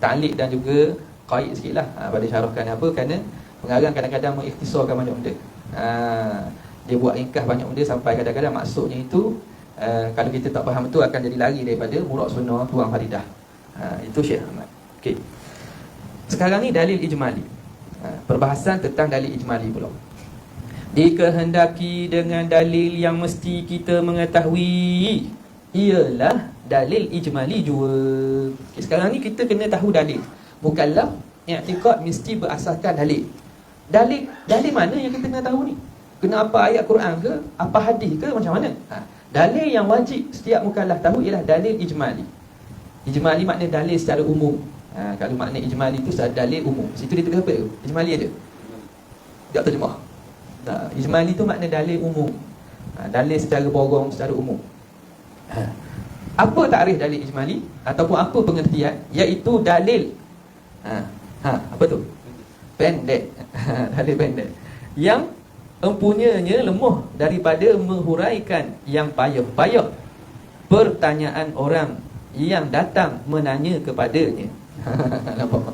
ta'liq dan juga qaid sikitlah pada syarahkan apa, kerana pengarang kadang-kadang mengikhtisarkan banyak benda. Dia buat ringkas banyak benda sampai kadang-kadang maksudnya itu kalau kita tak faham betul akan jadi lari daripada murad sunnah tuang faridah. Itu Syekh Ahmad. Okey. Sekarang ni dalil ijmali. Perbahasan tentang dalil ijmali pula. Dikehendaki dengan dalil yang mesti kita mengetahui ialah dalil ijmali jua. Okay, sekarang ni kita kena tahu dalil. Mukallaf i'tiqad mesti berasaskan dalil. Dalil mana yang kita kena tahu ni? Kena apa ayat Quran ke, apa hadis ke, macam mana? Dalil yang wajib setiap mukallaf tahu ialah dalil ijmali. Ijmali makna dalil secara umum. Kalau makna ijmali itu dalil umum. Situ dia terdapat tu. Ijmali ada? Tak terjemah. Ijmali tu makna dalil umum. Dalil secara borong, secara umum. Apa takrif dalil ijmali ataupun apa pengertian? Iaitu dalil apa tu? Pendek. Dalil pendek yang empunyanya lemah daripada menghuraikan yang payah-payah pertanyaan orang yang datang menanya kepadanya. Nampak?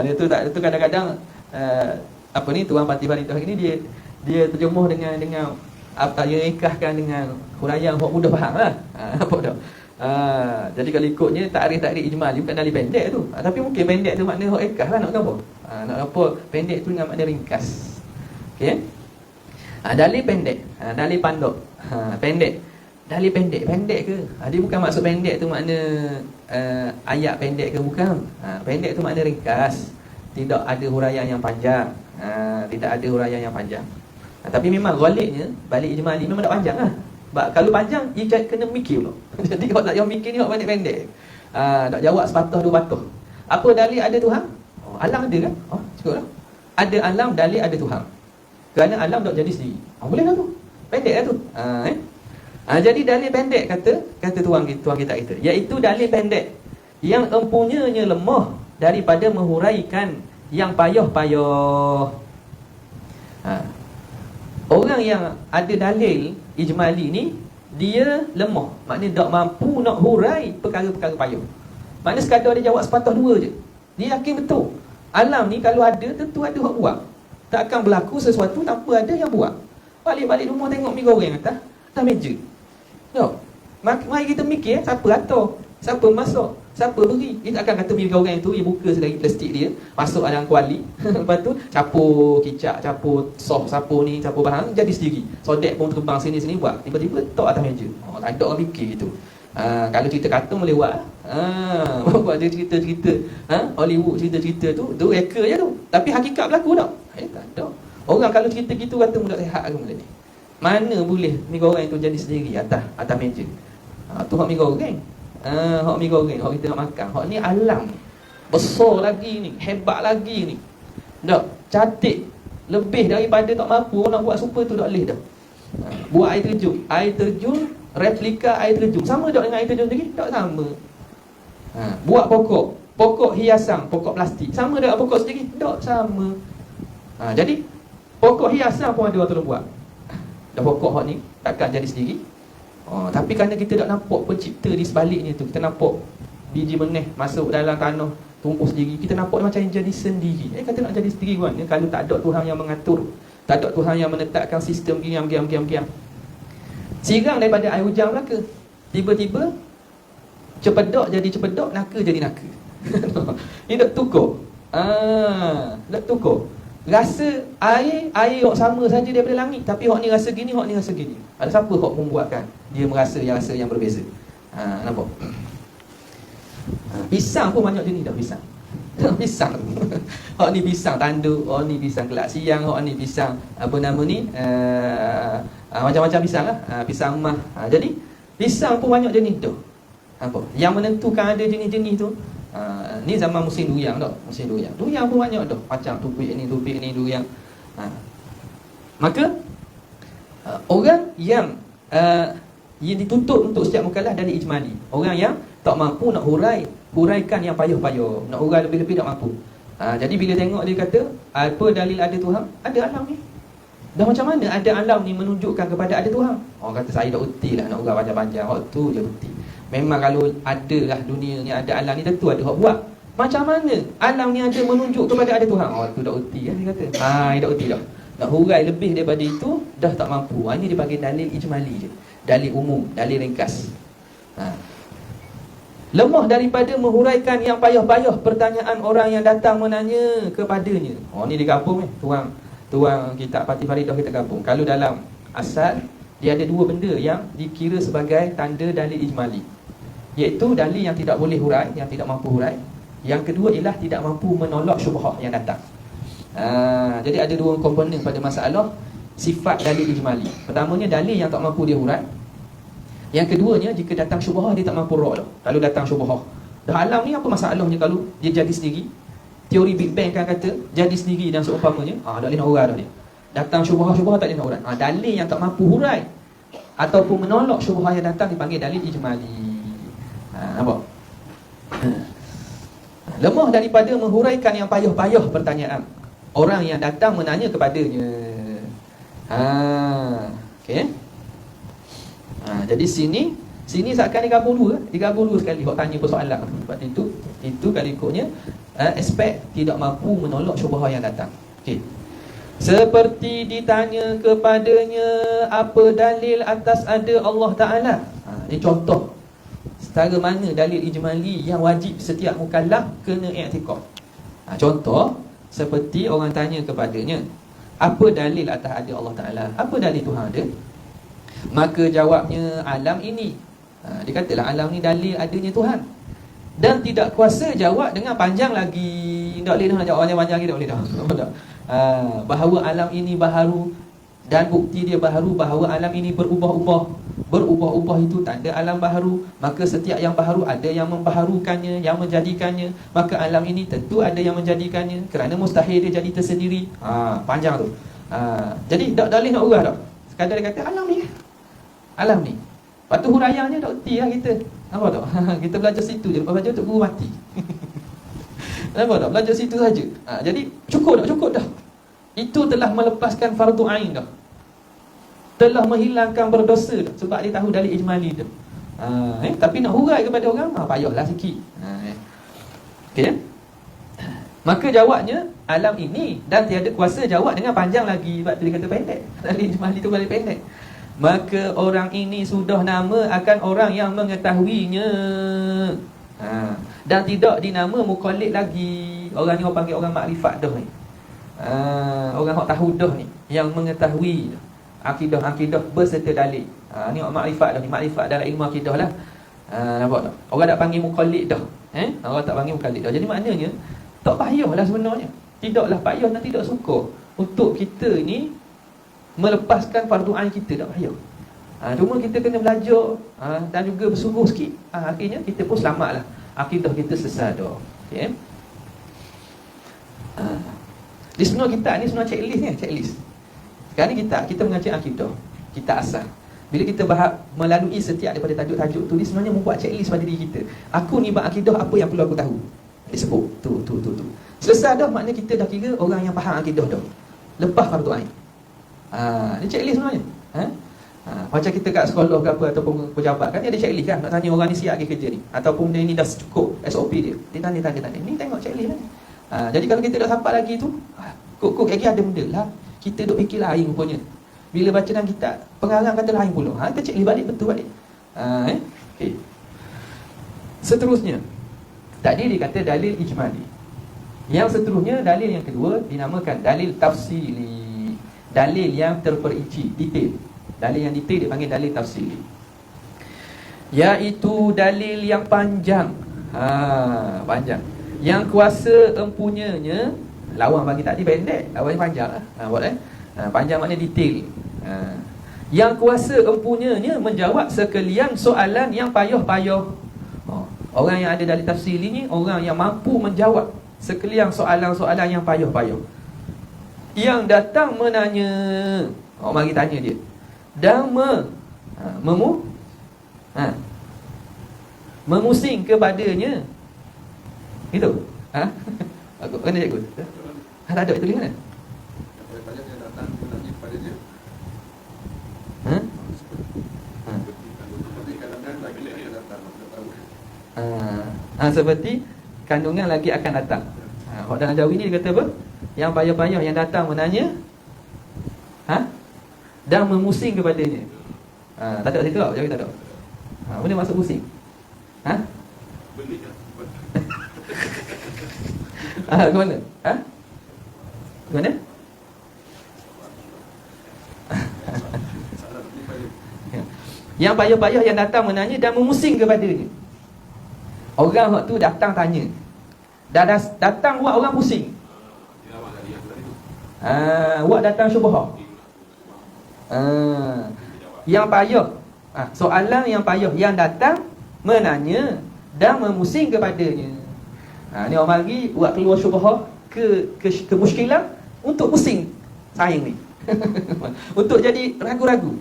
Itu kadang-kadang apa ni, Tuan Fatih Faridah ini dia terjemuh dengan apa yang ringkaskan dengan huraian hok mudah faham lah. Nampak tak? Jadi kalau ikutnya takrif ijmali bukan dalil pendek tu. Tapi mungkin pendek tu makna hok ringkas lah, nak apa? Nak apa pendek tu dengan makna ringkas. Okey. Dalil pendek, dalil pandok. Pendek. Dalil pendek ke? Dia bukan maksud pendek tu makna ayat pendek ke, bukan. Pendek tu makna ringkas. Tidak ada huraian yang panjang. Tidak ada huraian yang panjang. Tapi memang ghalibnya balik ijmali memang tak panjang lah. Sebab kalau panjang, ia kena mikir pula. Jadi kalau tak jawab mikir ni, awak pendek-pendek. Tak jawab sepatah dua patah. Apa dalil ada Tuhan? Alam ada kan? Cukup lah. Ada alam, dalil ada Tuhan. Kerana alam tak jadi sendiri. Boleh lah tu. Pendek lah tu. Jadi dalil pendek kata tuan kita iaitu dalil pendek yang empunyanya lemah daripada menghuraikan yang payah-payah. Orang yang ada dalil ijmali ni, dia lemah. Maknanya tak mampu nak hurai perkara-perkara payah. Maknanya sekadar dia jawab sepatah dua je. Dia yakin betul alam ni kalau ada, tentu ada orang buat. Tak akan berlaku sesuatu tanpa ada yang buat. Balik-balik rumah tengok mi goreng atas meja. Tengok. Mari kita mikir, siapa atur, siapa masak, siapa beri. Dia tak akan kata mi goreng tu, dia buka selagi plastik dia, masuk dalam kuali. Lepas tu capur kicap, capur sos, capur ni, capur bahan, jadi sendiri. Sodek pun terbang sini-sini buat. Tiba-tiba letak atas meja. Tak ada orang fikir gitu. Kalau cerita kartun boleh buat. Buat dia cerita-cerita, Hollywood cerita-cerita tu reka je tu. Tapi hakikat berlaku tak? Tak ada. Orang kalau cerita gitu kata mudah sihat ke benda ni. Mana boleh mi goreng tu jadi sendiri atas meja. Tu hak mi goreng. Hak mi goreng, hak kita nak makan. Hak ni alam. Besar lagi ni, hebat lagi ni. Tak, cantik. Lebih daripada tak mampu nak buat super tu tak boleh dah. Buat air terjun, replika air terjun. Sama tak dengan air terjun sendiri? Tak sama. Buat pokok hiasan, pokok plastik. Sama dengan pokok sendiri? Tak sama. Jadi pokok hiasan pun ada orang tolong buat. Dah pokok hak ni takkan jadi sendiri. Tapi kerana kita tak nampak pencipta di sebaliknya tu, kita nampak biji benih masuk dalam tanah tumbuh sendiri, kita nampak macam jadi sendiri. Kata nak jadi sendiri kan, kalau tak ada Tuhan yang mengatur, tak ada Tuhan yang menetapkan sistem giam. Sirang daripada air hujan Melaka, tiba-tiba cepedok jadi cepedok, naka jadi naka. Ini tak tukar. Tak tukar. Rasa air hok sama saja daripada langit, tapi hok ni rasa gini, hok ni rasa gini. Ada siapa hok membuatkan dia merasa rasa yang berbeza? Nampak? Pisang pun banyak jenis dah pisang. Pisang. Hok ni pisang tanduk, hok ni pisang kelak siang, hok ni pisang apa nama ni? Macam-macam pisang lah. Pisang emas. Jadi pisang pun banyak jenis tu. Apa? Yang menentukan ada jenis-jenis tu. Ni zaman musim durian tak? Musim durian. Durian pun banyak dah. Macam tupik ni durian. Maka orang yang dituntut untuk setiap mukallaf dari ijmali. Orang yang tak mampu nak huraikan yang payah-payah. Nak hurai lebih-lebih tak mampu. Jadi bila tengok dia kata, apa dalil ada Tuhan? Ada alam ni. Dah macam mana ada alam ni menunjukkan kepada ada Tuhan? Orang kata saya dah uti lah nak hurai panjang-panjang. Waktu je uti. Memang kalau ada lah dunia ni, ada alam ni, tentu ada hak buat. Macam mana alam ni ada menunjuk kepada ada Tuhan? Oh, tu dah uti kan dia kata. Dah uti dah. Nak hurai lebih daripada itu dah tak mampu. Ini dipanggil dalil ijmali je. Dalil umum, dalil ringkas. Lemah daripada menghuraikan yang payah-payah pertanyaan orang yang datang menanya kepadanya. Ni digabung tuang kitab Fatih Faridah kita gabung. Kalau dalam asal dia ada dua benda yang dikira sebagai tanda dalil ijmali, iaitu dalil yang tidak boleh hurai, yang tidak mampu hurai. Yang kedua ialah tidak mampu menolak syubhah yang datang. Jadi ada dua komponen pada masalah sifat dalil ijmali. Pertamanya dalil yang tak mampu dia hurai. Yang keduanya, jika datang syubhah dia tak mampu rak dah. Kalau datang syubhah, dah alam ni apa masalahnya kalau dia jadi sendiri? Teori Big Bang kan kata jadi sendiri dan seumpamanya, tak boleh nak hurai dah dia. Datang syubhah tak boleh nak hurai. Dalil yang tak mampu hurai ataupun menolak syubhah yang datang dipanggil dalil ijmali. Nampak? Lemah daripada menghuraikan yang payah-payah pertanyaan orang yang datang menanya kepadanya. Okey. Jadi sini seakan digabung dua sekali hok tanya persoalan. Sebab itu kalau ikutnya aspek tidak mampu menolak syubhah yang datang. Okey. Seperti ditanya kepadanya apa dalil atas ada Allah Taala. Ini contoh setara mana dalil ijmali yang wajib setiap mukallaf kena i'tikad. Contoh seperti orang tanya kepadanya, apa dalil atas ada Allah Taala? Apa dalil Tuhan ada? Maka jawabnya alam ini. Dia katalah alam ni dalil adanya Tuhan. Dan tidak kuasa jawab dengan panjang lagi. Tak boleh dah nak jawab panjang-panjang lagi, tak boleh dah. Bahawa alam ini baharu dan bukti dia baharu, bahawa alam ini berubah-ubah. Berubah-ubah itu tanda alam baharu. Maka setiap yang baharu ada yang membaharukannya, yang menjadikannya. Maka alam ini tentu ada yang menjadikannya, kerana mustahil dia jadi tersendiri. Panjang tu. Jadi tak boleh nak urah dah. Sekadar dia kata alam ni. Alam ni. Lepas tu huraiannya tak erti lah kita. Nampak tak? Kita belajar situ je. Lepas belajar tu guru mati. Nampak tak? Belajar situ saja. Jadi cukup dah. Itu telah melepaskan fardu ain dah. Telah menghilangkan berdosa dah. Sebab dia tahu dalil ijmali dah. Tapi nak hurai kepada orang, payahlah sikit. Okey. Maka jawabnya alam ini, dan tiada kuasa jawab dengan panjang lagi. Sebab tu dia kata pendek. Dalil ijmali tu paling pendek. Maka orang ini sudah nama akan orang yang mengetahuinya, dan tidak dinama muqallid lagi. Orang ni orang panggil orang makrifat dah ni. Orang hak tahu dah ni, yang mengetahui akidah berserta dalil. Ni orang makrifat dah ni. Makrifat dalam ilmu akidah lah. Nampak tak? Orang tak panggil muqallid dah. Orang tak panggil muqallid dah. Jadi maknanya tak payahlah sebenarnya. Tidaklah payah dan tidak suka untuk kita ni melepaskan fardu ain kita, tak payah. Cuma kita kena belajar dan juga bersungguh sikit. Akhirnya kita pun selamatlah. Akidah kita sesat dah. Okey. Di semua kita ni semua checklist ni, checklist. Sekarang ni kita mengaji akidah, kita asal. Bila kita melalui setiap daripada tajuk-tajuk tu, dia sebenarnya membuat checklist pada diri kita. Aku ni berakidah, apa yang perlu aku tahu? Disebut tu. Selesai dah, maknanya kita dah kira orang yang faham akidah dah. Lepas fardu ain. Dia checklist sebenarnya. Macam kita kat sekolah ke apa ataupun pejabat kan, dia ada checklist kan, nak tanya orang ni siap ke kerja ni, ataupun dia ni dah cukup SOP dia. Dia tanya. Ni tengok checklist kan. Jadi kalau kita dah sampai lagi tu, kok lagi ada benda lah. Kita duk fikir lain rupanya. Bila baca dalam kitab, pengarang kata lain pula. Kita checklist balik, betul balik. Okay. Seterusnya, tadi dia kata dalil ijmali. Yang seterusnya, dalil yang kedua dinamakan dalil tafsili. Dalil yang terperinci, detail. Dalil yang detail dia panggil dalil tafsili, iaitu dalil yang panjang. Panjang. Yang kuasa empunyanya, lawan bagi tadi pendek, lawan panjang lah. Panjang maknanya detail. Yang kuasa empunyanya menjawab sekalian soalan yang payah-payah. Orang yang ada dalil tafsili ni orang yang mampu menjawab sekalian soalan-soalan yang payah-payah. Yang datang menanya, mari tanya dia, dan memusing kepadanya. Itu. Aku kena cikgu. Tak ada tulisan. Seperti kandungan lagi akan datang. Orang dalam Jawi ni dia kata apa? Yang payah-payah yang datang menanya, dan memusing kepadanya. Tak ada situ tak? Jawi tak ada. Mana masuk pusing? Belik lah. Ke mana? Ke mana? Yang payah-payah yang datang menanya dan memusing kepadanya. Orang waktu datang tanya, dah datang buat orang pusing. Buat datang syubhah. Yang payah, soalan yang payah yang datang menanya dan memusing kepadanya. Ni orang lagi buat keluar syubhah ke muskilan untuk pusing saing ni. Untuk jadi ragu-ragu.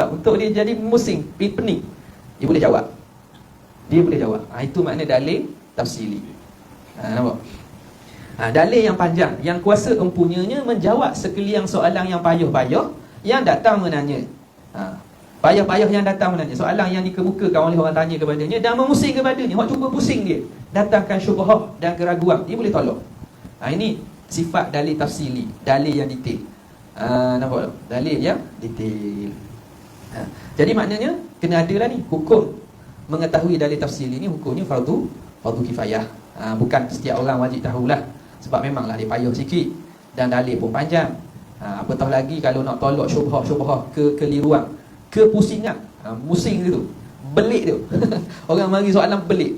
Untuk dia jadi musing, pening. Dia boleh jawab. Itu makna dalil tafsili. Nampak? Dalil yang panjang, yang kuasa empunyanya menjawab sekalian soalan yang payah-payah yang datang menanya. Payah-payah yang datang menanya, soalan yang dikemukakan oleh orang tanya kepadanya dan memusing kepadanya. Orang cuba pusing dia, datangkan syubhah dan keraguan, dia boleh tolong. Ini sifat dalil tafsili, dalil yang detail. Nampak tak? Dalil yang detail. Jadi maknanya kena adalah ni hukum mengetahui dalil tafsili ni, hukumnya fardu kifayah. Bukan setiap orang wajib tahulah. Sebab memanglah dia payah sikit dan dalil pun panjang. Apatah lagi kalau nak tolak syubhah kekeliruan, kepusingan, musing tu, belik tu. Orang mari soalan belik.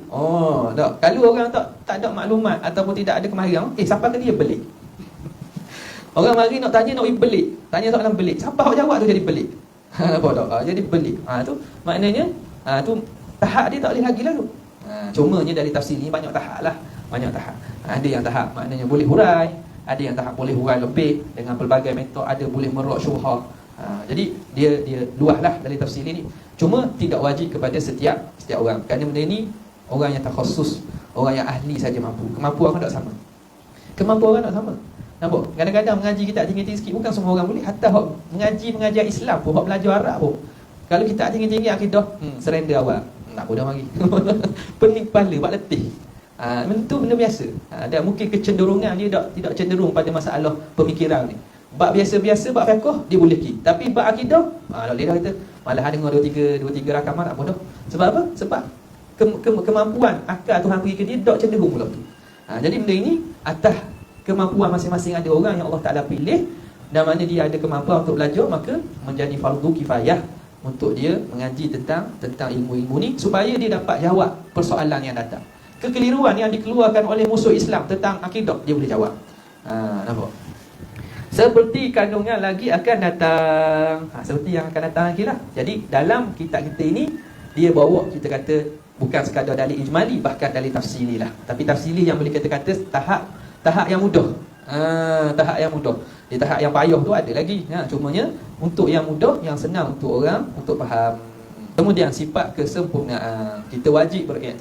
Tak. Kalau orang tak ada maklumat ataupun tidak ada kemahiran, siapa kata dia belik? Orang mari nak tanya, nak belik, tanya soalan belik, siapa hak jawab tu jadi belik? Nampak tak? Jadi belik. Tu maknanya tu tahap dia tak boleh lagi lah tu. Cumanya dari tafsir ni banyak tahap lah. Banyak tahap. Ada yang tahap maknanya boleh hurai, ada yang tahap boleh hurai lebih dengan pelbagai metod, ada boleh merok syubhah. Jadi dia luas lah dari tafsir ni. Cuma tidak wajib kepada setiap orang. Kerana benda ni orang yang takhasus, orang yang ahli saja mampu. Kemampuan orang tak sama. Kemampuan orang tak sama. Nampak? Kadang-kadang mengaji kita tinggi-tinggi sikit, bukan semua orang boleh. Hatta mengajar Islam pun, belajar Arab pun, kalau kita tinggi-tinggi akidah, surrender awal. Tak boleh mari. Pening kepala, buat letih. Itu benda biasa. Dan mungkin kecenderungan dia tidak cenderung pada masalah pemikiran ni. Bab biasa-biasa, bab fiqh dia boleh ki. Tapi bab akidah, tak boleh dah kita. Malah dengar 2-3 rakaman tak bodoh. Sebab apa? Sebab kemampuan akal Tuhan beri ke dia tak cenderung pula tu. Jadi benda ini atas kemampuan masing-masing ada orang yang Allah Ta'ala pilih, dan mana dia ada kemampuan untuk belajar, maka menjadi fardu kifayah untuk dia mengaji tentang ilmu-ilmu ni, supaya dia dapat jawab persoalan yang datang. Kekeliruan yang dikeluarkan oleh musuh Islam tentang akidah, dia boleh jawab. Nampak? Seperti kandungan lagi akan datang. Seperti yang akan datang lagi lah. Jadi dalam kitab kita ini, dia bawa, kita kata, bukan sekadar dalil ijmali, bahkan dalil tafsili lah. Tapi tafsili yang boleh kita kata tahap yang mudah. Tahap yang mudah. Di tahap yang payah tu ada lagi. Cumanya untuk yang mudah, yang senang untuk orang untuk faham. Kemudian sifat kesempurnaan, kita wajib beriktikad